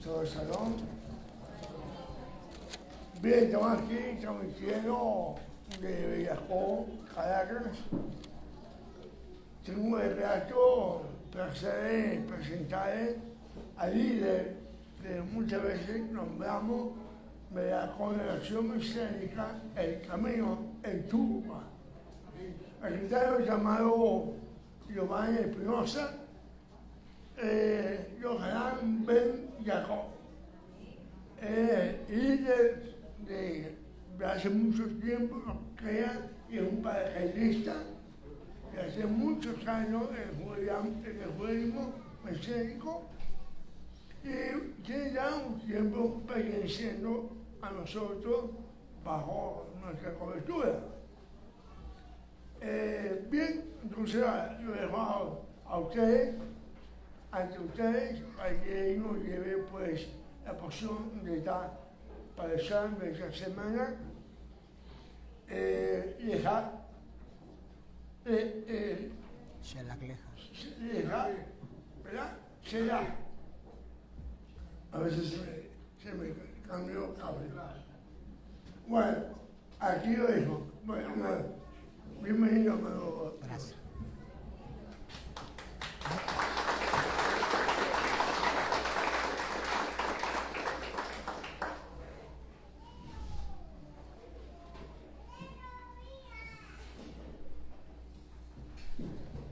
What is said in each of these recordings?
todo el salón. Bien, estamos aquí, estamos llenos de Bellacó, Caracas. Tengo el plato placer presentar al líder que muchas veces nombramos de la Congregación Mesiánica El Camino en Tucumán. El secretario llamado Giovanni Espinosa, Johanán Ben Jacob, líder de hace mucho tiempo, nos crea que es un paracaidista de hace muchos años en el judaísmo mesiánico y tiene ya un tiempo perteneciendo a nosotros bajo nuestra cobertura. Bien, entonces yo dejo a ustedes, ante ustedes, para que nos lleve pues la porción de esta parasha de esta semana. ¿Verdad? Shelah. A veces se me cambió el cable. Bueno, aquí lo dejo. Bueno, bienvenido, amigo. Gracias.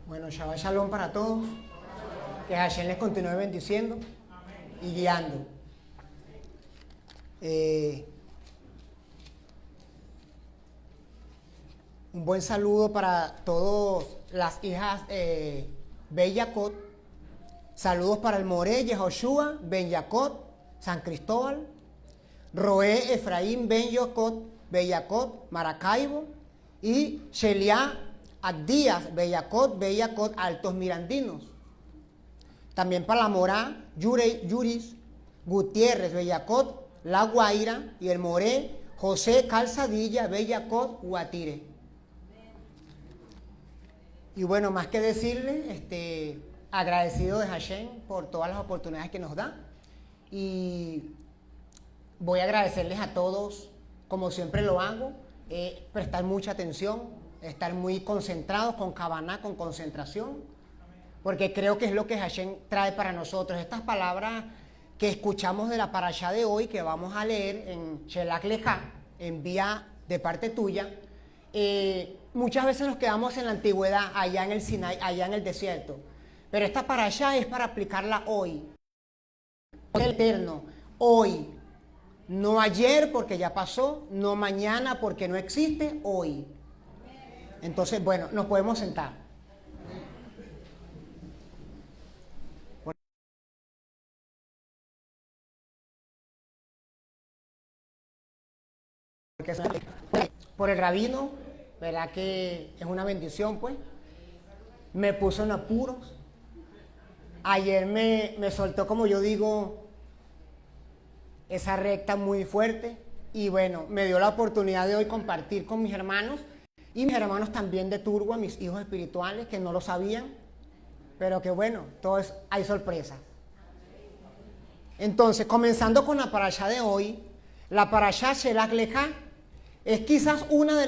Bueno, Shabbat Shalom para todos. Que Hashem les continúe bendiciendo y guiando. Un buen saludo para todas las hijas Ben Jacob. Saludos para el More, Yehoshua, Ben Jacob, San Cristóbal, Roé, Efraín, Ben Jacob, Maracaibo y Shelia Abdías, Ben Jacob, Altos Mirandinos. También para la Morá, Yuris, Gutiérrez, Ben Jacob, La Guaira y el More, José Calzadilla, Ben Jacob, Guatire. Y bueno, más que decirle, agradecido de Hashem por todas las oportunidades que nos da. Y voy a agradecerles a todos, como siempre lo hago, prestar mucha atención, estar muy concentrados, con Kavaná, con concentración, porque creo que es lo que Hashem trae para nosotros. Estas palabras que escuchamos de la parashá de hoy, que vamos a leer en Shelach Lecha, en vía de parte tuya, muchas veces nos quedamos en la antigüedad, allá en el Sinai, allá en el desierto. Pero esta parashá es para aplicarla hoy. El eterno, hoy. No ayer porque ya pasó, no mañana porque no existe, hoy. Entonces, bueno, nos podemos sentar. Por el rabino, ¿verdad? Que es una bendición, pues. Me puso en apuros. Ayer me soltó, como yo digo, esa recta muy fuerte. Y bueno, me dio la oportunidad de hoy compartir con mis hermanos. Y mis hermanos también de Turgua, mis hijos espirituales, que no lo sabían. Pero que bueno, hay sorpresas. Entonces, comenzando con la parashá de hoy, la parashá Shelach Lecha es quizás una de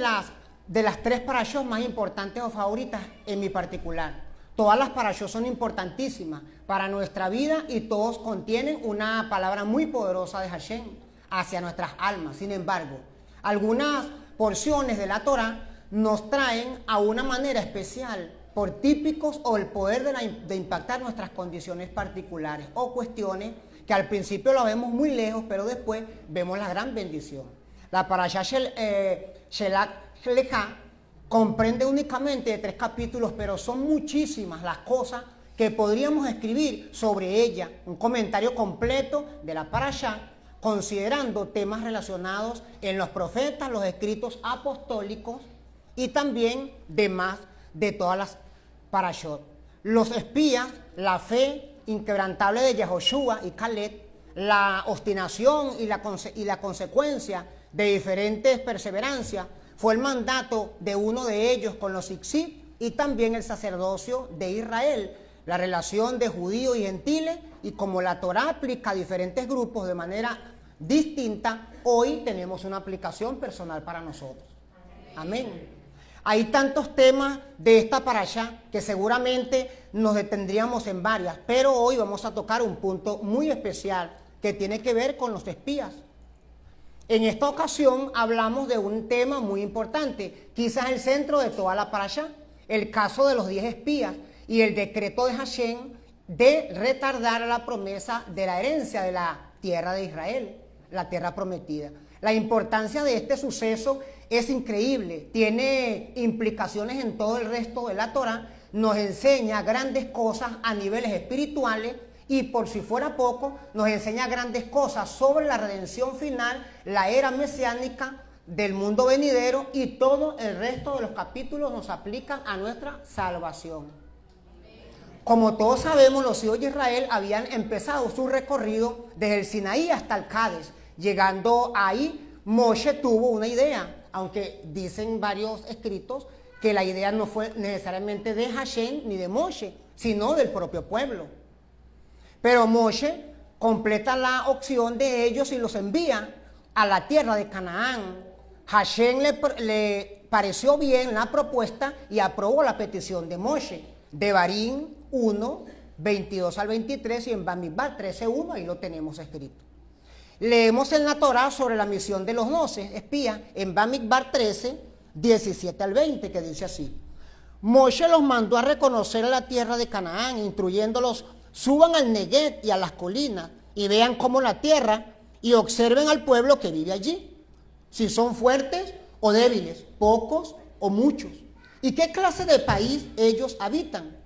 las tres parashot más importantes o favoritas en mi particular. Todas las parashot son importantísimas para nuestra vida y todos contienen una palabra muy poderosa de Hashem hacia nuestras almas. Sin embargo, algunas porciones de la Torah nos traen a una manera especial por típicos o el poder de impactar nuestras condiciones particulares o cuestiones que al principio la vemos muy lejos, pero después vemos la gran bendición. La parashá Shelach Lecha comprende únicamente de 3 capítulos, pero son muchísimas las cosas que podríamos escribir sobre ella. Un comentario completo de la parashá, considerando temas relacionados en los profetas, los escritos apostólicos y también demás de todas las parashot. Los espías, la fe inquebrantable de Yehoshua y Caleb, la obstinación y la consecuencia de diferentes perseverancias, fue el mandato de uno de ellos con los Iksib y también el sacerdocio de Israel, la relación de judíos y gentiles, y como la Torá aplica a diferentes grupos de manera distinta, hoy tenemos una aplicación personal para nosotros. Amén. Hay tantos temas de esta parashá que seguramente nos detendríamos en varias, pero hoy vamos a tocar un punto muy especial que tiene que ver con los espías. En esta ocasión hablamos de un tema muy importante, quizás el centro de toda la parashá, el caso de los 10 espías y el decreto de Hashem de retardar la promesa de la herencia de la tierra de Israel, la tierra prometida. La importancia de este suceso es increíble, tiene implicaciones en todo el resto de la Torá, nos enseña grandes cosas a niveles espirituales y, por si fuera poco, nos enseña grandes cosas sobre la redención final, la era mesiánica del mundo venidero, y todo el resto de los capítulos nos aplican a nuestra salvación. Como todos sabemos, los hijos de Israel habían empezado su recorrido desde el Sinaí hasta el Cádiz. Llegando ahí, Moshe tuvo una idea, aunque dicen varios escritos que la idea no fue necesariamente de Hashem ni de Moshe, sino del propio pueblo. Pero Moshe completa la opción de ellos y los envía a la tierra de Canaán. Hashem le pareció bien la propuesta y aprobó la petición de Moshe. Devarim 1, 22 al 23 y en Bamidbar 13:1, ahí lo tenemos escrito. Leemos en la Torá sobre la misión de los 12 espías en Bamidbar 13, 17 al 20, que dice así: Moshe los mandó a reconocer la tierra de Canaán, instruyéndolos: suban al Neguev y a las colinas y vean cómo la tierra, y observen al pueblo que vive allí, si son fuertes o débiles, pocos o muchos, y qué clase de país ellos habitan,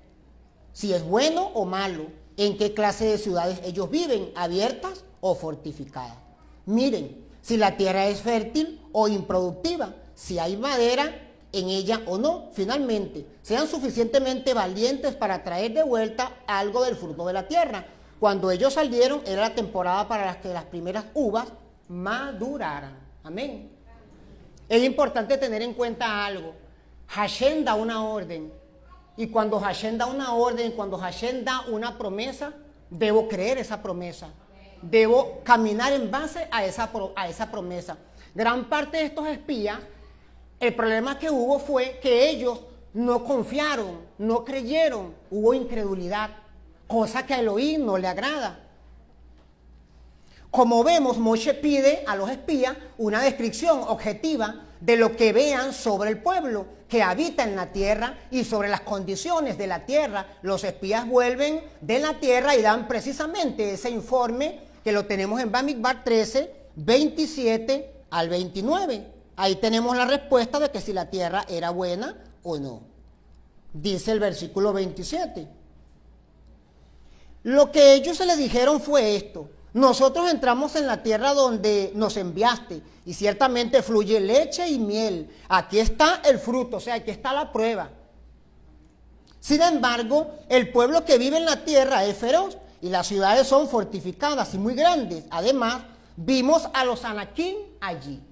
si es bueno o malo, en qué clase de ciudades ellos viven, abiertas o fortificadas. Miren si la tierra es fértil o improductiva, si hay madera en ella o no. Finalmente, sean suficientemente valientes para traer de vuelta algo del fruto de la tierra. Cuando ellos salieron, era la temporada para que las primeras uvas maduraran. Amén. Es importante tener en cuenta algo. Hashem da una orden, y cuando Hashem da una orden, cuando Hashem da una promesa, debo creer esa promesa. Debo caminar en base a esa promesa. Gran parte de estos espías, el problema que hubo fue que ellos no confiaron, no creyeron, hubo incredulidad, cosa que a Elohim no le agrada. Como vemos, Moshe pide a los espías una descripción objetiva de lo que vean sobre el pueblo que habita en la tierra y sobre las condiciones de la tierra. Los espías vuelven de la tierra y dan precisamente ese informe que lo tenemos en Bamidbar 13, 27 al 29. Ahí tenemos la respuesta de que si la tierra era buena o no. Dice el versículo 27. Lo que ellos se le dijeron fue esto: nosotros entramos en la tierra donde nos enviaste, y ciertamente fluye leche y miel. Aquí está el fruto, o sea, aquí está la prueba. Sin embargo, el pueblo que vive en la tierra es feroz, y las ciudades son fortificadas y muy grandes. Además, vimos a los anaquim allí.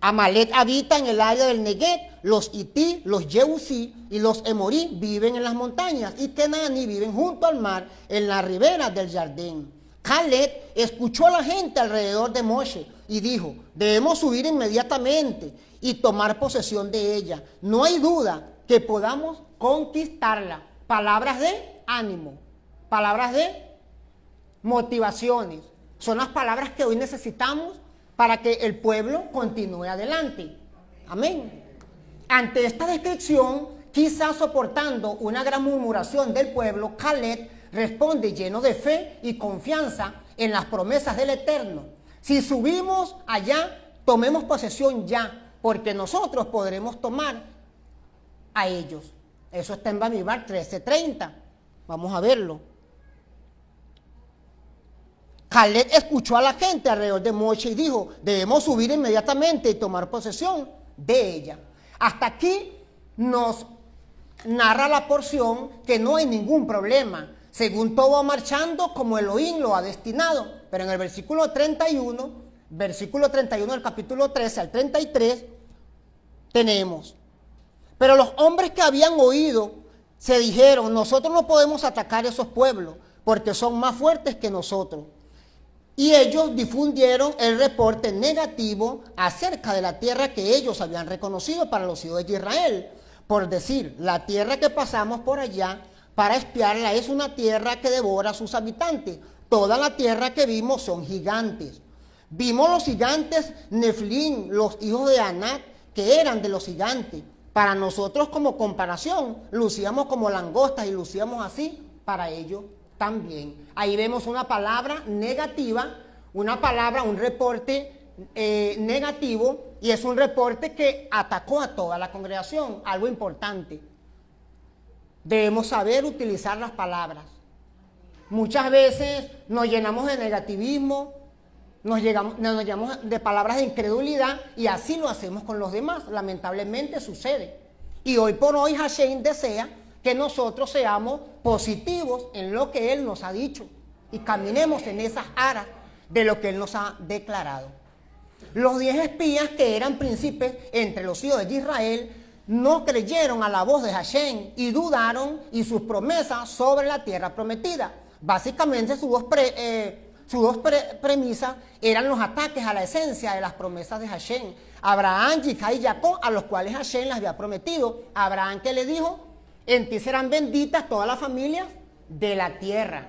Amalek habita en el área del Neguev, los Ití, los Yebusí y los Emorí viven en las montañas, y Kenani viven junto al mar, en la ribera del Jardín. Caleb escuchó a la gente alrededor de Moshe y dijo: debemos subir inmediatamente y tomar posesión de ella. No hay duda que podamos conquistarla. Palabras de ánimo, palabras de motivaciones. Son las palabras que hoy necesitamos para que el pueblo continúe adelante. Amén. Ante esta descripción, quizás soportando una gran murmuración del pueblo, Caleb responde lleno de fe y confianza en las promesas del Eterno. Si subimos allá, tomemos posesión ya, porque nosotros podremos tomar a ellos. Eso está en Bamidbar 13:30. Vamos a verlo. Caleb escuchó a la gente alrededor de Moshe y dijo: debemos subir inmediatamente y tomar posesión de ella. Hasta aquí nos narra la porción que no hay ningún problema, según todo va marchando como Elohim lo ha destinado. Pero en el versículo 31 del capítulo 13 al 33, tenemos: pero los hombres que habían oído se dijeron, nosotros no podemos atacar a esos pueblos porque son más fuertes que nosotros. Y ellos difundieron el reporte negativo acerca de la tierra que ellos habían reconocido para los hijos de Israel. Por decir, la tierra que pasamos por allá para espiarla es una tierra que devora a sus habitantes. Toda la tierra que vimos son gigantes. Vimos los gigantes Nefilín, los hijos de Anac, que eran de los gigantes. Para nosotros como comparación, lucíamos como langostas y lucíamos así para ellos también. Ahí vemos una palabra negativa, una palabra, un reporte negativo, y es un reporte que atacó a toda la congregación. Algo importante. Debemos saber utilizar las palabras. Muchas veces nos llenamos de negativismo, nos llenamos de palabras de incredulidad y así lo hacemos con los demás. Lamentablemente sucede. Y hoy por hoy Hashem desea que nosotros seamos positivos en lo que Él nos ha dicho y caminemos en esas aras de lo que Él nos ha declarado. Los 10 espías que eran príncipes entre los hijos de Israel no creyeron a la voz de Hashem y dudaron y sus promesas sobre la tierra prometida. Básicamente sus dos premisas eran los ataques a la esencia de las promesas de Hashem. Abraham, Yitzhak y Jacob, a los cuales Hashem les había prometido. Abraham, que le dijo, en ti serán benditas todas las familias de la tierra.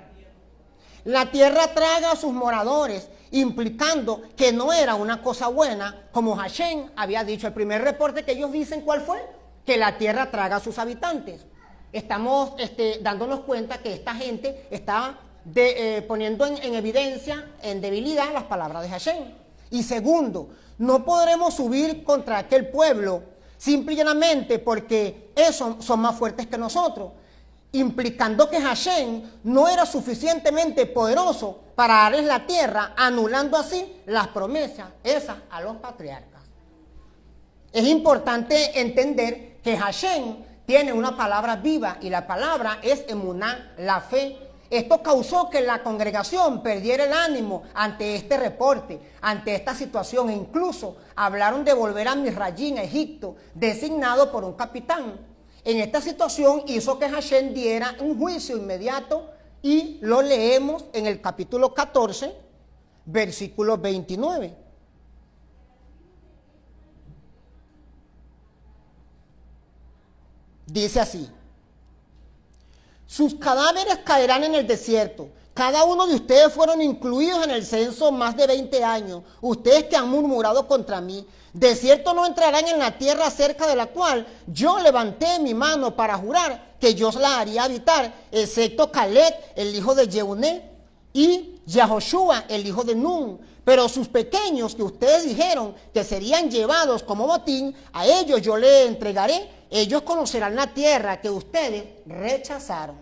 La tierra traga a sus moradores, implicando que no era una cosa buena, como Hashem había dicho. El primer reporte que ellos dicen, ¿cuál fue? Que la tierra traga a sus habitantes. Estamos dándonos cuenta que esta gente está poniendo en evidencia, en debilidad, las palabras de Hashem. Y segundo, no podremos subir contra aquel pueblo simple y llanamente porque esos son más fuertes que nosotros, implicando que Hashem no era suficientemente poderoso para darles la tierra, anulando así las promesas esas a los patriarcas. Es importante entender que Hashem tiene una palabra viva y la palabra es emuná, la fe. Esto causó que la congregación perdiera el ánimo ante este reporte, ante esta situación, e incluso hablaron de volver a Misrayim, a Egipto, designado por un capitán. En esta situación hizo que Hashem diera un juicio inmediato y lo leemos en el capítulo 14, versículo 29. Dice así: sus cadáveres caerán en el desierto. Cada uno de ustedes fueron incluidos en el censo más de 20 años. Ustedes que han murmurado contra mí. De cierto no entrarán en la tierra cerca de la cual yo levanté mi mano para jurar que yo la haría habitar, excepto Caleb, el hijo de Jeuné, y Yahoshua, el hijo de Nun. Pero sus pequeños que ustedes dijeron que serían llevados como botín, a ellos yo les entregaré. Ellos conocerán la tierra que ustedes rechazaron.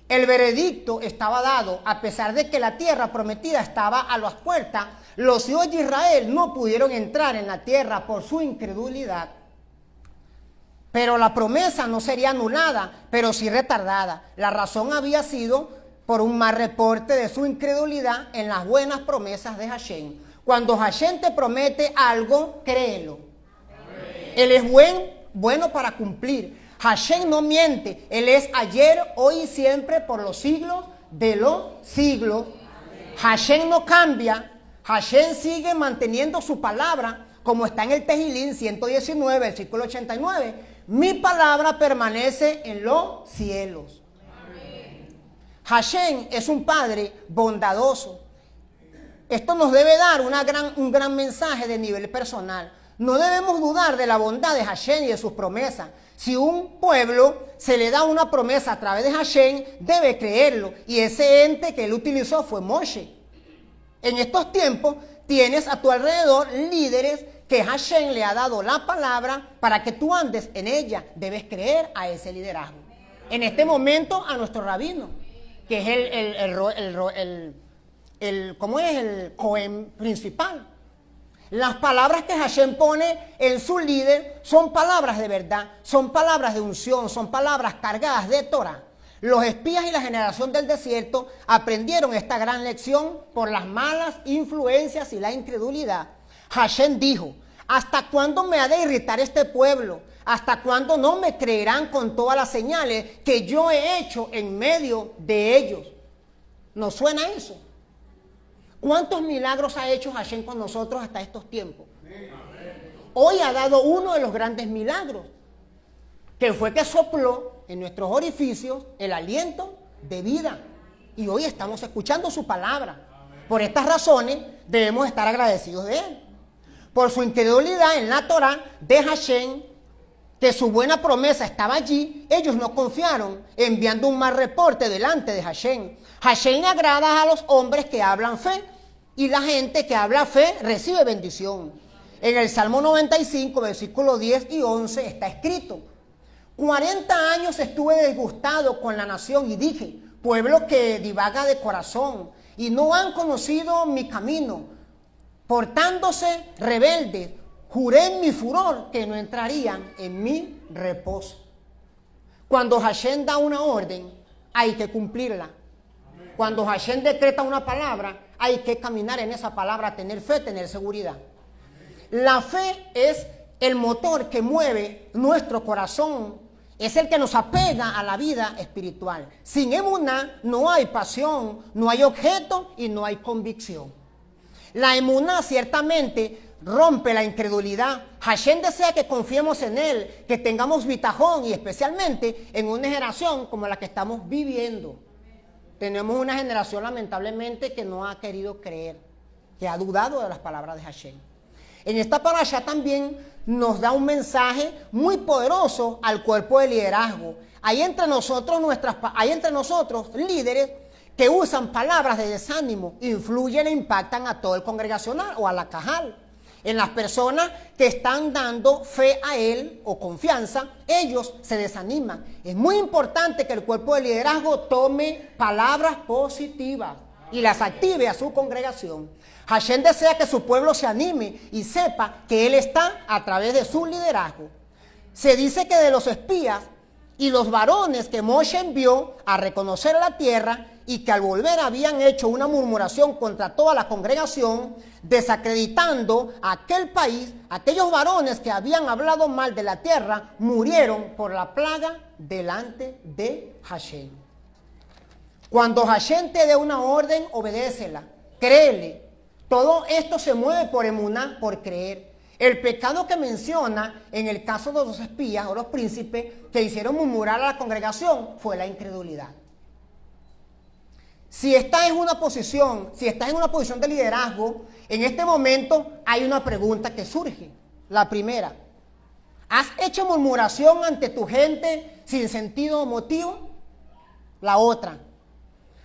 El veredicto estaba dado, a pesar de que la tierra prometida estaba a las puertas. Los hijos de Israel no pudieron entrar en la tierra por su incredulidad. Pero la promesa no sería anulada, pero sí retardada. La razón había sido por un mal reporte de su incredulidad en las buenas promesas de Hashem. Cuando Hashem te promete algo, créelo. Él es bueno para cumplir. Hashem no miente. Él es ayer, hoy y siempre, por los siglos de los siglos. Hashem no cambia. Hashem sigue manteniendo su palabra, como está en el Tejilín 119, versículo 89. Mi palabra permanece en los cielos. Hashem es un Padre bondadoso. Esto nos debe dar un gran mensaje de nivel personal. No debemos dudar de la bondad de Hashem y de sus promesas. Si un pueblo se le da una promesa a través de Hashem, debe creerlo. Y ese ente que él utilizó fue Moshe. En estos tiempos tienes a tu alrededor líderes que Hashem le ha dado la palabra para que tú andes en ella. Debes creer a ese liderazgo. En este momento a nuestro rabino, que es el Cohen principal. Las palabras que Hashem pone en su líder son palabras de verdad, son palabras de unción, son palabras cargadas de Torah. Los espías y la generación del desierto aprendieron esta gran lección por las malas influencias y la incredulidad. Hashem dijo: ¿Hasta cuándo me ha de irritar este pueblo? ¿Hasta cuándo no me creerán con todas las señales que yo he hecho en medio de ellos? ¿Nos suena eso? ¿Cuántos milagros ha hecho Hashem con nosotros hasta estos tiempos? Hoy ha dado uno de los grandes milagros, que fue que sopló en nuestros orificios el aliento de vida. Y hoy estamos escuchando su palabra. Por estas razones debemos estar agradecidos de él. Por su incredulidad en la Torá de Hashem, que su buena promesa estaba allí, ellos no confiaron, enviando un mal reporte delante de Hashem. Hashem le agrada a los hombres que hablan fe, y la gente que habla fe recibe bendición. En el Salmo 95, versículos 10 y 11 está escrito: 40 años estuve disgustado con la nación y dije, pueblo que divaga de corazón, y no han conocido mi camino. Portándose rebeldes, juré en mi furor que no entrarían en mi reposo. Cuando Hashem da una orden, hay que cumplirla. Cuando Hashem decreta una palabra, hay que caminar en esa palabra, tener fe, tener seguridad. La fe es el motor que mueve nuestro corazón, es el que nos apega a la vida espiritual. Sin emuná no hay pasión, no hay objeto y no hay convicción. La emuná ciertamente rompe la incredulidad. Hashem desea que confiemos en él, que tengamos bitajón, y especialmente en una generación como la que estamos viviendo. Tenemos una generación lamentablemente que no ha querido creer, que ha dudado de las palabras de Hashem. En esta parashá también nos da un mensaje muy poderoso al cuerpo de liderazgo. Hay entre nosotros líderes que usan palabras de desánimo, influyen e impactan a todo el congregacional o a la cajal. En las personas que están dando fe a él o confianza, ellos se desaniman. Es muy importante que el cuerpo de liderazgo tome palabras positivas y las active a su congregación. Hashem desea que su pueblo se anime y sepa que él está a través de su liderazgo. Se dice que de los espías y los varones que Moshe envió a reconocer la tierra, y que al volver habían hecho una murmuración contra toda la congregación, desacreditando a aquel país, aquellos varones que habían hablado mal de la tierra, murieron por la plaga delante de Hashem. Cuando Hashem te dé una orden, obedécela, créele. Todo esto se mueve por emuná, por creer. El pecado que menciona en el caso de los espías o los príncipes que hicieron murmurar a la congregación fue la incredulidad. Si estás en una posición de liderazgo, en este momento hay una pregunta que surge. La primera: ¿has hecho murmuración ante tu gente sin sentido o motivo? La otra: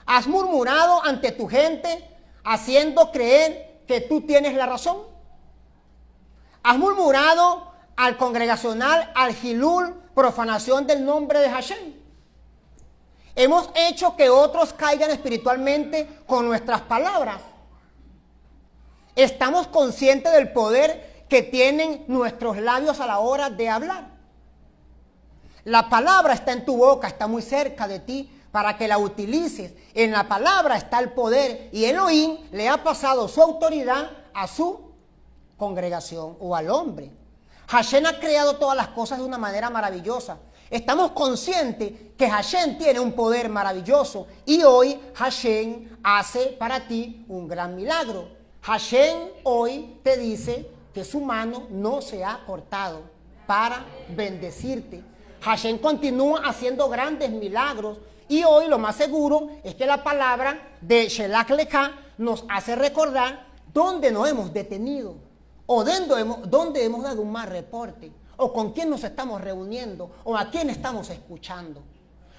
¿has murmurado ante tu gente haciendo creer que tú tienes la razón? ¿Has murmurado al congregacional, al Hilul, profanación del nombre de Hashem? ¿Hemos hecho que otros caigan espiritualmente con nuestras palabras? ¿Estamos conscientes del poder que tienen nuestros labios a la hora de hablar? La palabra está en tu boca, está muy cerca de ti para que la utilices. En la palabra está el poder, y Elohim le ha pasado su autoridad a su congregación o al hombre. Hashem ha creado todas las cosas de una manera maravillosa. Estamos conscientes que Hashem tiene un poder maravilloso, y hoy Hashem hace para ti un gran milagro. Hashem hoy te dice que su mano no se ha cortado para bendecirte. Hashem continúa haciendo grandes milagros, y hoy lo más seguro es que la palabra de Shelach Lecha nos hace recordar dónde nos hemos detenido, o dónde hemos dado un mal reporte, o con quién nos estamos reuniendo, o a quién estamos escuchando.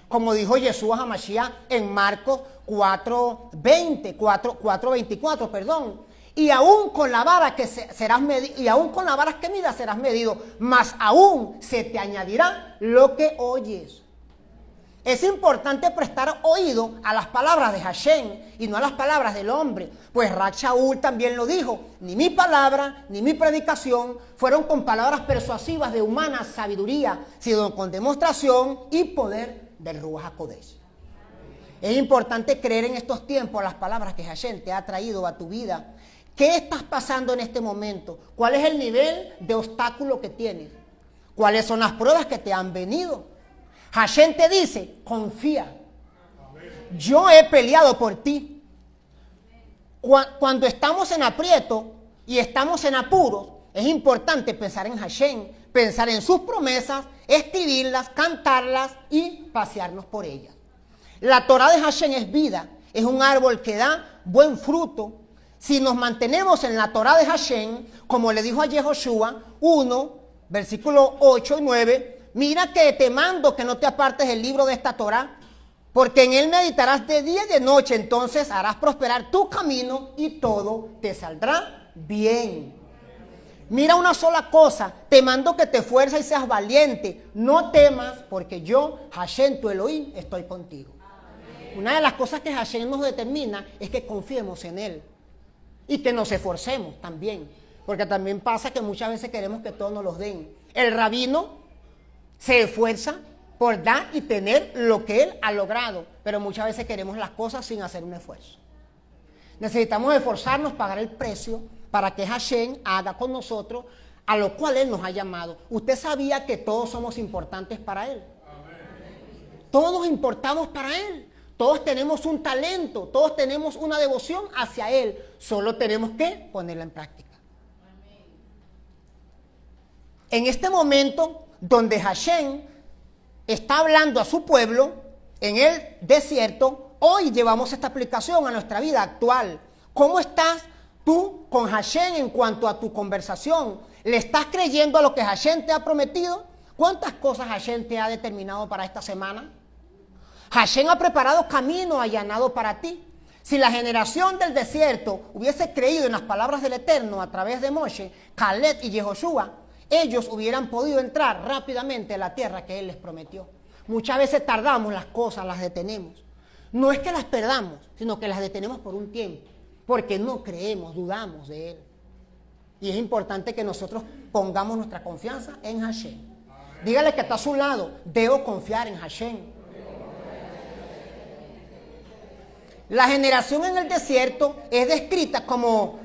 Como dijo Yeshua HaMashiach en Marcos 4:24, perdón. Y aún con la vara que serás medido, y aún con la vara que midas serás medido, mas aún se te añadirá lo que oyes. Es importante prestar oído a las palabras de Hashem y no a las palabras del hombre, pues Rab Shaul también lo dijo: ni mi palabra ni mi predicación fueron con palabras persuasivas de humana sabiduría, sino con demostración y poder del Ruach HaKodesh. Es importante creer en estos tiempos las palabras que Hashem te ha traído a tu vida, ¿Qué estás pasando en este momento? ¿Cuál es el nivel de obstáculo que tienes? ¿Cuáles son las pruebas que te han venido? Hashem te dice, confía. Yo he peleado por ti. Cuando estamos en aprieto y estamos en apuros, es importante pensar en Hashem, pensar en sus promesas, escribirlas, cantarlas y pasearnos por ellas. La Torah de Hashem es vida, es un árbol que da buen fruto. Si nos mantenemos en la Torah de Hashem, como le dijo a Yehoshua 1, versículos 8 y 9, mira que te mando que no te apartes del libro de esta Torah, porque en él meditarás de día y de noche, entonces harás prosperar tu camino y todo te saldrá bien. Mira una sola cosa, te mando que te esfuerces y seas valiente, no temas, porque yo, Hashem, tu Elohim, estoy contigo. Una de las cosas que Hashem nos determina es que confiemos en él y que nos esforcemos también, porque también pasa que muchas veces queremos que todos nos los den. El rabino se esfuerza por dar y tener lo que él ha logrado, pero muchas veces queremos las cosas sin hacer un esfuerzo. Necesitamos esforzarnos, pagar el precio para que Hashem haga con nosotros a lo cual él nos ha llamado. ¿Usted sabía que todos somos importantes para él? Todos importamos para él. Todos tenemos un talento, todos tenemos una devoción hacia él. Solo tenemos que ponerla en práctica. En este momento donde Hashem está hablando a su pueblo en el desierto, hoy llevamos esta aplicación a nuestra vida actual. ¿Cómo estás tú con Hashem en cuanto a tu conversación? ¿Le estás creyendo a lo que Hashem te ha prometido? ¿Cuántas cosas Hashem te ha determinado para esta semana? Hashem ha preparado camino allanado para ti. Si la generación del desierto hubiese creído en las palabras del Eterno a través de Moshe, Caleb y Yehoshua, ellos hubieran podido entrar rápidamente a la tierra que él les prometió. Muchas veces tardamos las cosas, las detenemos. No es que las perdamos, sino que las detenemos por un tiempo, porque no creemos, dudamos de él. Y es importante que nosotros pongamos nuestra confianza en Hashem. Dígale que está a su lado, debo confiar en Hashem. La generación en el desierto es descrita como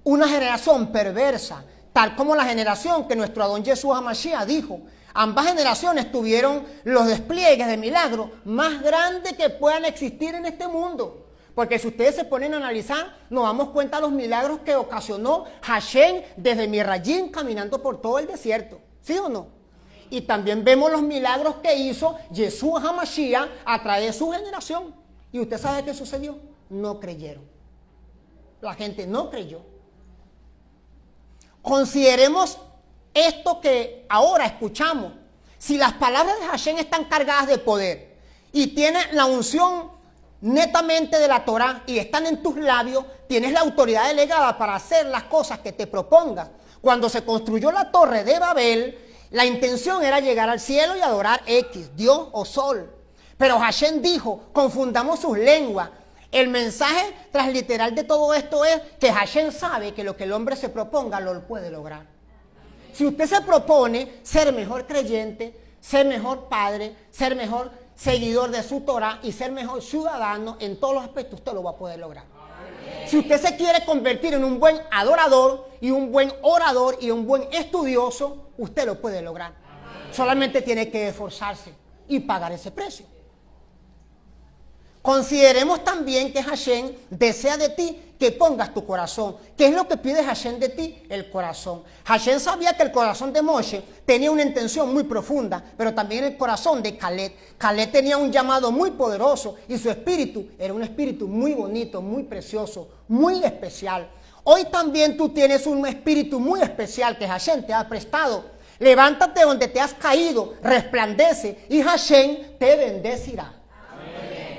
una generación perversa, tal como la generación que nuestro Adón Yeshua Hamashiach dijo. Ambas generaciones tuvieron los despliegues de milagros más grandes que puedan existir en este mundo. Porque si ustedes se ponen a analizar, nos damos cuenta de los milagros que ocasionó Hashem desde Mirrayim caminando por todo el desierto. ¿Sí o no? Y también vemos los milagros que hizo Yeshua Hamashiach a través de su generación. ¿Y usted sabe qué sucedió? No creyeron. La gente no creyó. Consideremos esto que ahora escuchamos. Si las palabras de Hashem están cargadas de poder y tienen la unción netamente de la Torah y están en tus labios, tienes la autoridad delegada para hacer las cosas que te propongas. Cuando se construyó la torre de Babel, la intención era llegar al cielo y adorar X, Dios o Sol. Pero Hashem dijo, confundamos sus lenguas. El mensaje transliteral de todo esto es que Hashem sabe que lo que el hombre se proponga lo puede lograr. Si usted se propone ser mejor creyente, ser mejor padre, ser mejor seguidor de su Torah y ser mejor ciudadano en todos los aspectos, usted lo va a poder lograr. Si usted se quiere convertir en un buen adorador y un buen orador y un buen estudioso, usted lo puede lograr. Solamente tiene que esforzarse y pagar ese precio. Consideremos también que Hashem desea de ti que pongas tu corazón. ¿Qué es lo que pide Hashem de ti? El corazón. Hashem sabía que el corazón de Moshe tenía una intención muy profunda, pero también el corazón de Caleb. Caleb tenía un llamado muy poderoso y su espíritu era un espíritu muy bonito, muy precioso, muy especial. Hoy también tú tienes un espíritu muy especial que Hashem te ha prestado. Levántate donde te has caído, resplandece y Hashem te bendecirá.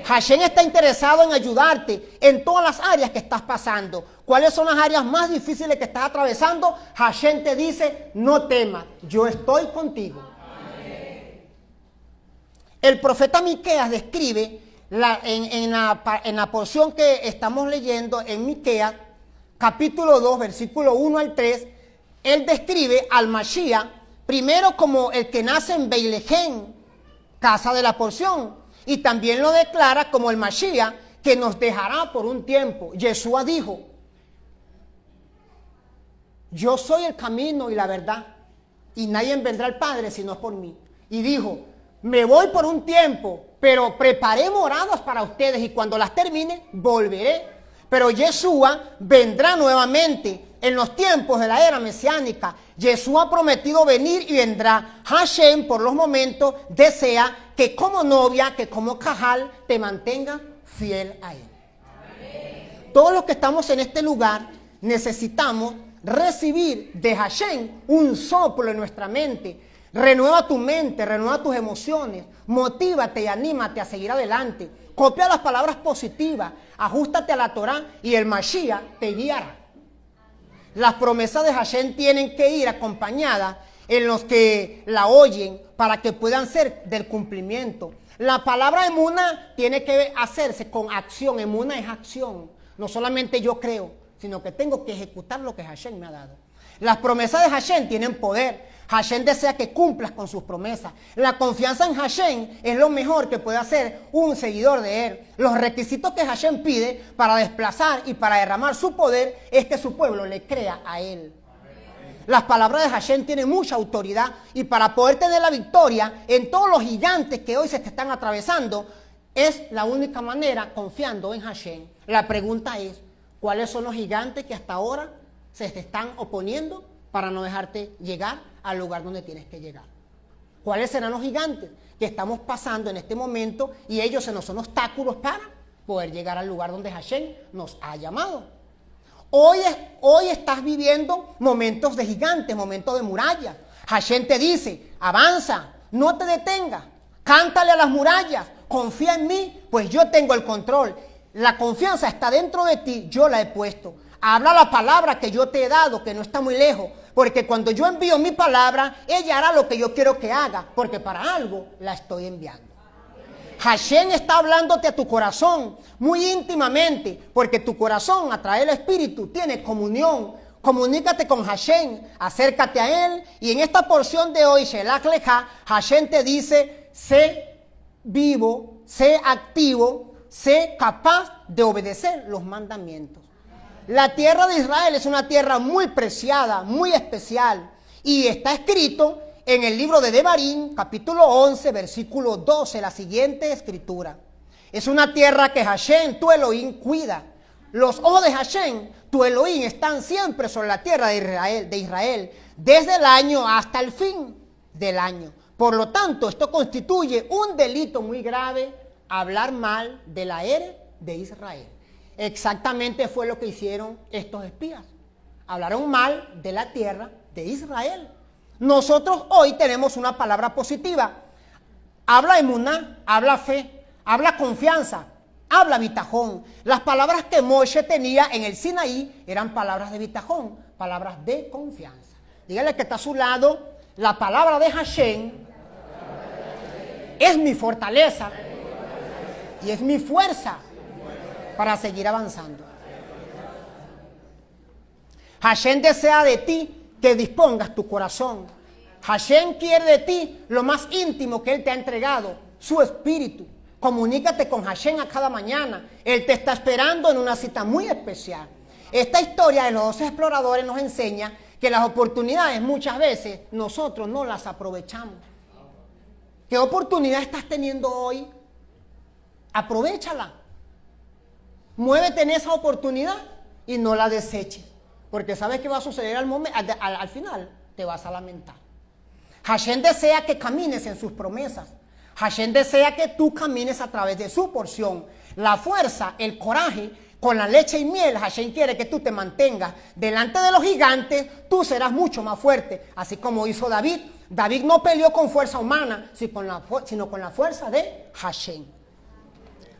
Hashem está interesado en ayudarte en todas las áreas que estás pasando. ¿Cuáles son las áreas más difíciles que estás atravesando? Hashem te dice, no temas, yo estoy contigo. Amén. El profeta Miqueas describe en la porción que estamos leyendo en Miqueas, capítulo 2, versículo 1 al 3, él describe al Mashiach primero como el que nace en Beilehem, casa de la porción. Y también lo declara como el Mashiach que nos dejará por un tiempo. Yeshua dijo, yo soy el camino y la verdad, y nadie vendrá al Padre si no es por mí. Y dijo, me voy por un tiempo, pero preparé moradas para ustedes y cuando las termine, volveré. Pero Yeshua vendrá nuevamente en los tiempos de la era mesiánica. Yeshua ha prometido venir y vendrá. Hashem, por los momentos, desea que como novia, que como cajal, te mantenga fiel a Él. Amén. Todos los que estamos en este lugar necesitamos recibir de Hashem un soplo en nuestra mente. Renueva tu mente, renueva tus emociones, motívate y anímate a seguir adelante. Copia las palabras positivas, ajústate a la Torá y el Mashiach te guiará. Las promesas de Hashem tienen que ir acompañadas en los que la oyen para que puedan ser del cumplimiento. La palabra emuná tiene que hacerse con acción. Emuná es acción. No solamente yo creo, sino que tengo que ejecutar lo que Hashem me ha dado. Las promesas de Hashem tienen poder. Hashem desea que cumplas con sus promesas. La confianza en Hashem es lo mejor que puede hacer un seguidor de Él. Los requisitos que Hashem pide para desplazar y para derramar su poder es que su pueblo le crea a Él. Las palabras de Hashem tienen mucha autoridad y para poder tener la victoria en todos los gigantes que hoy se te están atravesando, es la única manera confiando en Hashem. La pregunta es, ¿cuáles son los gigantes que hasta ahora se te están oponiendo para no dejarte llegar al lugar donde tienes que llegar? ¿Cuáles serán los gigantes que estamos pasando en este momento y ellos se nos son obstáculos para poder llegar al lugar donde Hashem nos ha llamado? Hoy estás viviendo momentos de gigantes, momentos de murallas. Hashem te dice, avanza, no te detengas, cántale a las murallas, confía en mí, pues yo tengo el control. La confianza está dentro de ti, yo la he puesto. Habla la palabra que yo te he dado, que no está muy lejos, porque cuando yo envío mi palabra, ella hará lo que yo quiero que haga, porque para algo la estoy enviando. Hashem está hablándote a tu corazón muy íntimamente, porque tu corazón a través del Espíritu tiene comunión. Comunícate con Hashem, acércate a Él, y en esta porción de hoy, Shelach Lecha, Hashem te dice, sé vivo, sé activo, sé capaz de obedecer los mandamientos. La tierra de Israel es una tierra muy preciada, muy especial, y está escrito en el libro de Devarim, capítulo 11, versículo 12, la siguiente escritura. Es una tierra que Hashem, tu Elohim, cuida. Los ojos de Hashem, tu Elohim, están siempre sobre la tierra de Israel, desde el año hasta el fin del año. Por lo tanto, esto constituye un delito muy grave, hablar mal de la era de Israel. Exactamente fue lo que hicieron estos espías. Hablaron mal de la tierra de Israel. Nosotros hoy tenemos una palabra positiva. Habla emuná, habla fe, habla confianza, habla bitajón. Las palabras que Moshe tenía en el Sinaí eran palabras de bitajón, palabras de confianza. Dígale que está a su lado, la palabra de Hashem es mi fortaleza y es mi fuerza para seguir avanzando. Hashem desea de ti que dispongas tu corazón. Hashem quiere de ti lo más íntimo que Él te ha entregado, su espíritu. Comunícate con Hashem a cada mañana. Él te está esperando en una cita muy especial. Esta historia de los 12 exploradores nos enseña que las oportunidades muchas veces nosotros no las aprovechamos. ¿Qué oportunidad estás teniendo hoy? Aprovéchala. Muévete en esa oportunidad y no la deseches. Porque sabes que va a suceder al final, te vas a lamentar. Hashem desea que camines en sus promesas. Hashem desea que tú camines a través de su porción. La fuerza, el coraje, con la leche y miel, Hashem quiere que tú te mantengas. Delante de los gigantes, tú serás mucho más fuerte. Así como hizo David. David no peleó con fuerza humana, sino con la fuerza de Hashem.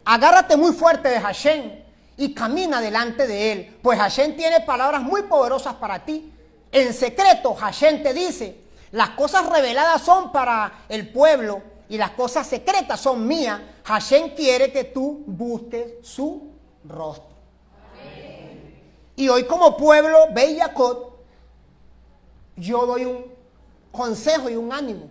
Agárrate muy fuerte de Hashem y camina delante de Él, pues Hashem tiene palabras muy poderosas para ti. En secreto, Hashem te dice, las cosas reveladas son para el pueblo y las cosas secretas son mías. Hashem quiere que tú busques su rostro. Amén. Y hoy como pueblo, Beit Yaakov, yo doy un consejo y un ánimo.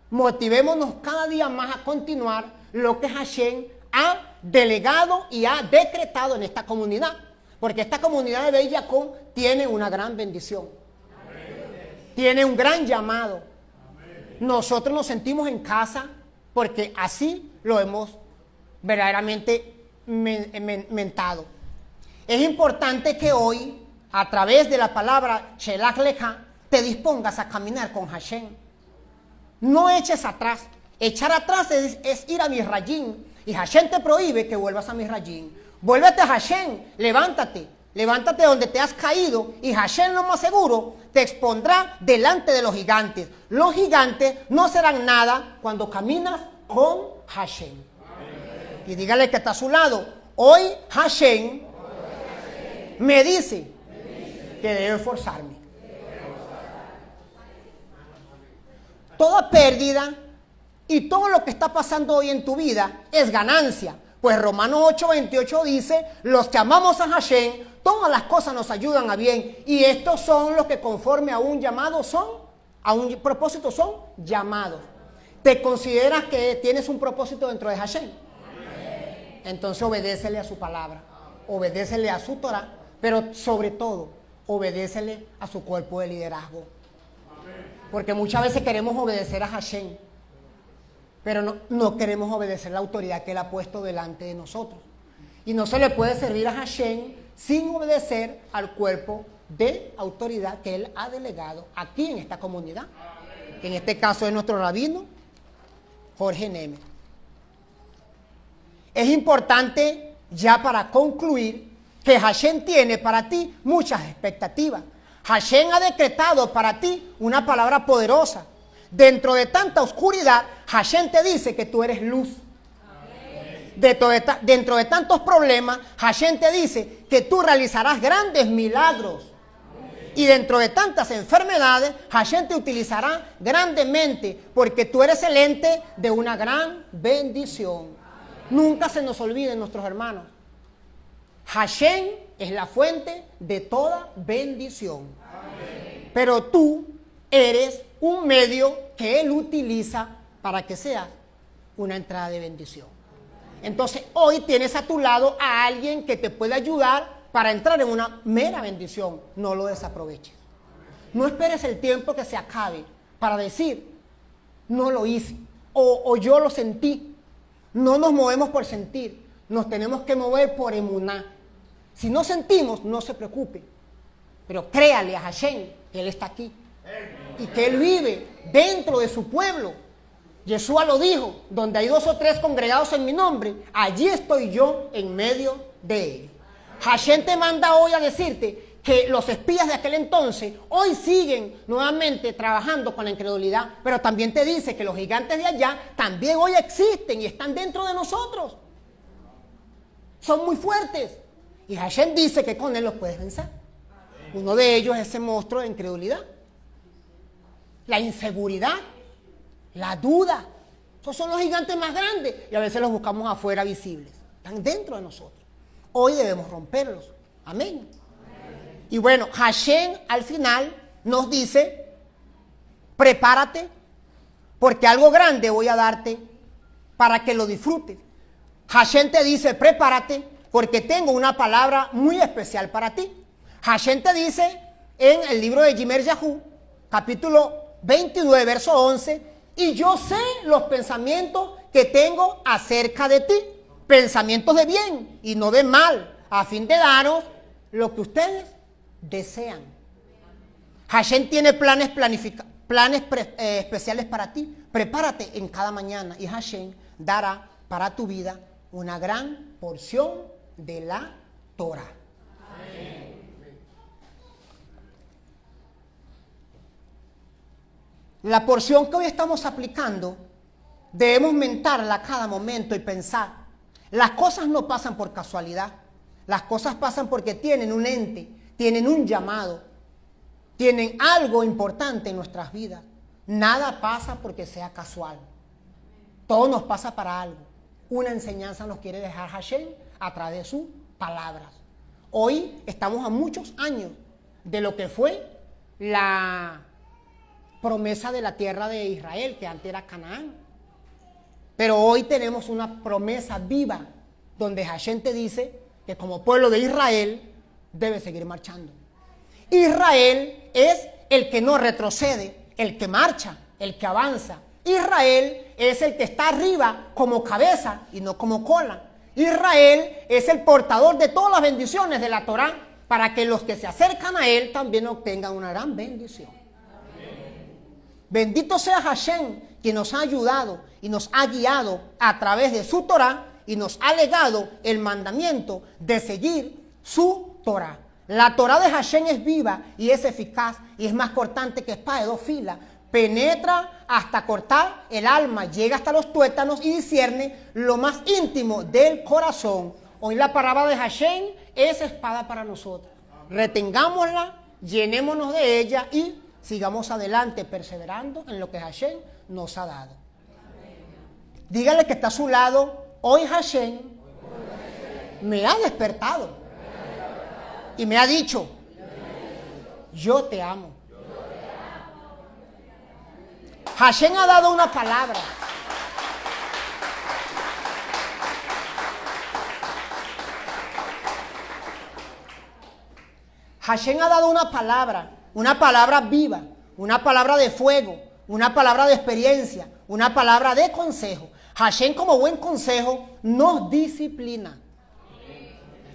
Motivémonos cada día más a continuar lo que Hashem ha delegado y ha decretado en esta comunidad. porque esta comunidad de Beit Jacob tiene una gran bendición. Tiene un gran llamado. Nosotros nos sentimos en casa porque así lo hemos verdaderamente mentado. Es importante que hoy, a través de la palabra Shelach Lecha, te dispongas a caminar con Hashem. No eches atrás. Echar atrás es ir a Misrayim. Y Hashem te prohíbe que vuelvas a Misrayim. Vuélvete a Hashem, levántate. Levántate donde te has caído y Hashem, lo más seguro, te expondrá delante de los gigantes. Los gigantes no serán nada cuando caminas con Hashem. Y dígale que está a su lado. Hoy Hashem me dice que debo esforzarme. Toda pérdida y todo lo que está pasando hoy en tu vida es ganancia. Pues Romanos 8:28 dice, los que amamos a Hashem, todas las cosas nos ayudan a bien. Y estos son los que conforme a un llamado son, a un propósito son llamados. ¿Te consideras que tienes un propósito dentro de Hashem? Entonces obedécele a su palabra, obedécele a su Torah, pero sobre todo, obedécele a su cuerpo de liderazgo. Porque muchas veces queremos obedecer a Hashem, pero no queremos obedecer la autoridad que Él ha puesto delante de nosotros. Y no se le puede servir a Hashem sin obedecer al cuerpo de autoridad que Él ha delegado aquí en esta comunidad. Que en este caso es nuestro rabino, Jorge Neme. Es importante, ya para concluir, que Hashem tiene para ti muchas expectativas. Hashem ha decretado para ti una palabra poderosa. Dentro de tanta oscuridad, Hashem te dice que tú eres luz. Dentro de tantos problemas, Hashem te dice que tú realizarás grandes milagros. Y dentro de tantas enfermedades, Hashem te utilizará grandemente porque tú eres el ente de una gran bendición. Nunca se nos olviden nuestros hermanos. Hashem es la fuente de toda bendición. Pero tú eres un medio que Él utiliza para que sea una entrada de bendición. Entonces hoy tienes a tu lado a alguien que te puede ayudar para entrar en una mera bendición. No lo desaproveches. No esperes el tiempo que se acabe para decir, no lo hice o yo lo sentí. No nos movemos por sentir, nos tenemos que mover por emuná. Si no sentimos, no se preocupe, pero créale a Hashem que Él está aquí y que Él vive dentro de su pueblo. Yeshua lo dijo, donde hay 2 o 3 congregados en mi nombre, allí estoy yo en medio de Él. Hashem te manda hoy a decirte que los espías de aquel entonces hoy siguen nuevamente trabajando con la incredulidad, pero también te dice que los gigantes de allá también hoy existen y están dentro de nosotros. Son muy fuertes. Y Hashem dice que con Él los puedes vencer. Uno de ellos es ese monstruo de incredulidad. La inseguridad, la duda. Esos son los gigantes más grandes y a veces los buscamos afuera visibles. Están dentro de nosotros. Hoy debemos romperlos. Amén. Y bueno, Hashem al final nos dice, prepárate porque algo grande voy a darte para que lo disfrutes. Hashem te dice, prepárate porque tengo una palabra muy especial para ti. Hashem te dice en el libro de Yimer Yahú, capítulo 29, verso 11, y yo sé los pensamientos que tengo acerca de ti, pensamientos de bien y no de mal, a fin de daros lo que ustedes desean. Hashem tiene planes especiales para ti. Prepárate en cada mañana y Hashem dará para tu vida una gran porción de la Torah. La porción que hoy estamos aplicando, debemos mentarla a cada momento y pensar. Las cosas no pasan por casualidad. Las cosas pasan porque tienen un ente, tienen un llamado, tienen algo importante en nuestras vidas. Nada pasa porque sea casual. Todo nos pasa para algo. Una enseñanza nos quiere dejar Hashem a través de sus palabras. Hoy estamos a muchos años de lo que fue la promesa de la tierra de Israel, que antes era Canaán. Pero hoy tenemos una promesa viva donde Hashem te dice que como pueblo de Israel debe seguir marchando. Israel es el que no retrocede, el que marcha, el que avanza. Israel es el que está arriba como cabeza y no como cola. Israel es el portador de todas las bendiciones de la Torá para que los que se acercan a él también obtengan una gran bendición. Bendito sea Hashem, quien nos ha ayudado y nos ha guiado a través de su Torá y nos ha legado el mandamiento de seguir su Torá. La Torá de Hashem es viva y es eficaz y es más cortante que espada de 2 filas. Penetra hasta cortar el alma, llega hasta los tuétanos y discierne lo más íntimo del corazón. Hoy la palabra de Hashem es espada para nosotros. Retengámosla, llenémonos de ella y sigamos adelante perseverando en lo que Hashem nos ha dado. Dígale que está a su lado, hoy Hashem me ha despertado y me ha dicho, yo te amo. Hashem ha dado una palabra. Hashem ha dado una palabra viva, una palabra de fuego, una palabra de experiencia, una palabra de consejo. Hashem, como buen consejo, nos disciplina.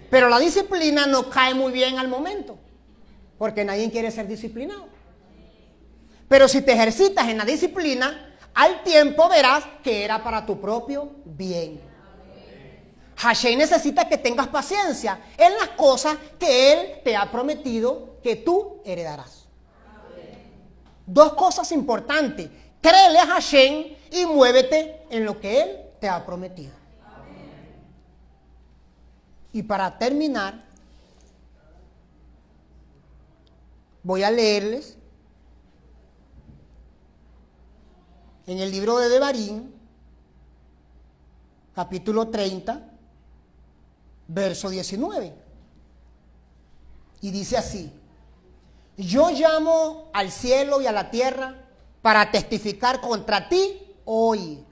Pero la disciplina no cae muy bien al momento, porque nadie quiere ser disciplinado. Pero si te ejercitas en la disciplina, al tiempo verás que era para tu propio bien. Hashem necesita que tengas paciencia en las cosas que Él te ha prometido que tú heredarás. 2 cosas importantes. Créele a Hashem y muévete en lo que Él te ha prometido. Y para terminar, voy a leerles en el libro de Devarim, capítulo 30, verso 19. Y dice así: yo llamo al cielo y a la tierra para testificar contra ti hoy,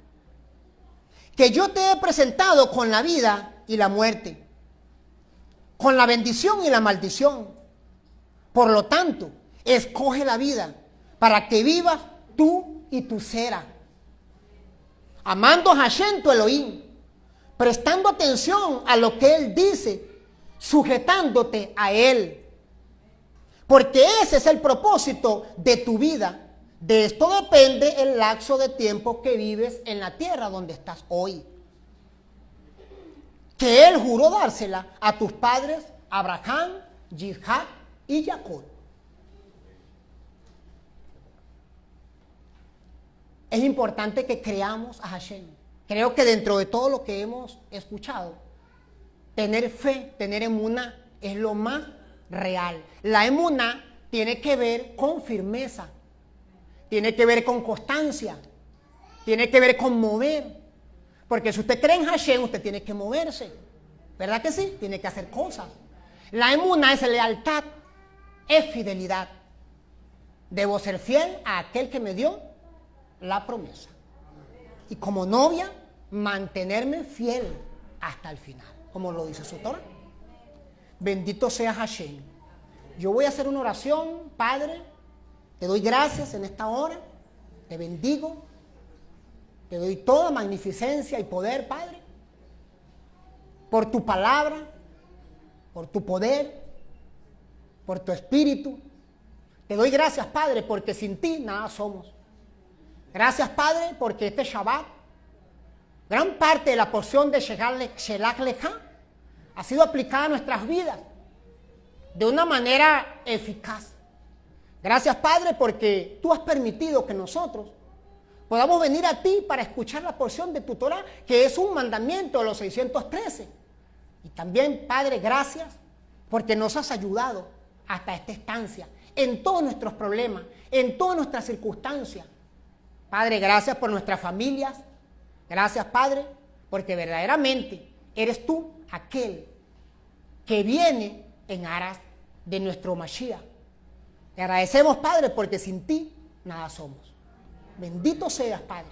que yo te he presentado con la vida y la muerte, con la bendición y la maldición. Por lo tanto, escoge la vida para que vivas tú y tu Sera, amando a Hashem tu Elohim, prestando atención a lo que Él dice, sujetándote a Él, porque ese es el propósito de tu vida. De esto depende el lapso de tiempo que vives en la tierra donde estás hoy, que Él juró dársela a tus padres Abraham, Isaac y Jacob. Es importante que creamos a Hashem. Creo que dentro de todo lo que hemos escuchado, tener fe, tener emuná es lo más real. La emuná tiene que ver con firmeza, tiene que ver con constancia, tiene que ver con mover. Porque si usted cree en Hashem, usted tiene que moverse. ¿Verdad que sí? Tiene que hacer cosas. La emuná es lealtad, es fidelidad. Debo ser fiel a aquel que me dio la promesa. Y como novia, mantenerme fiel hasta el final, como lo dice su Torah. Bendito sea Hashem. Yo voy a hacer una oración. Padre, te doy gracias en esta hora, te bendigo, te doy toda magnificencia y poder, Padre, por tu palabra, por tu poder, por tu espíritu. Te doy gracias, Padre, porque sin ti nada somos. Gracias, Padre, porque este Shabbat, gran parte de la porción de Shelach Lecha ha sido aplicada a nuestras vidas de una manera eficaz. Gracias, Padre, porque tú has permitido que nosotros podamos venir a ti para escuchar la porción de tu Torah, que es un mandamiento de los 613. Y también, Padre, gracias porque nos has ayudado hasta esta estancia, en todos nuestros problemas, en todas nuestras circunstancias. Padre, gracias por nuestras familias. Gracias, Padre, porque verdaderamente eres tú aquel que viene en aras de nuestro Mashiach. Te agradecemos, Padre, porque sin ti nada somos. Bendito seas, Padre,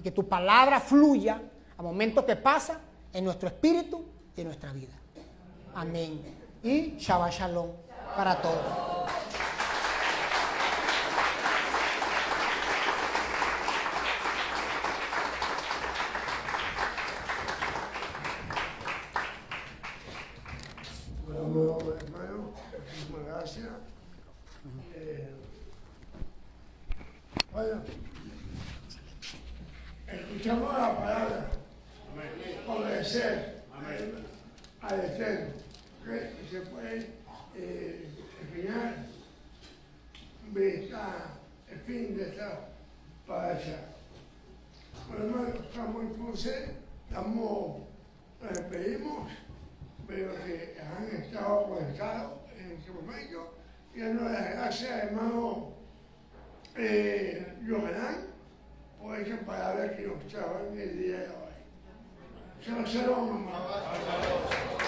y que tu palabra fluya a momento que pasa en nuestro espíritu y en nuestra vida. Amén. y Shabbat Shalom para todos. Bueno, hermano, muchísimas gracias. Bueno, escuchamos la palabra, obedecer al Eterno, que se puede final el fin de esta paracha. Bueno, hermano, estamos en Ponce, pedimos, pero que han estado conectados en este momento, y dando las gracias, hermano Yohanan, por esa palabra que nos trajo en el día de hoy. Shalom, hermano.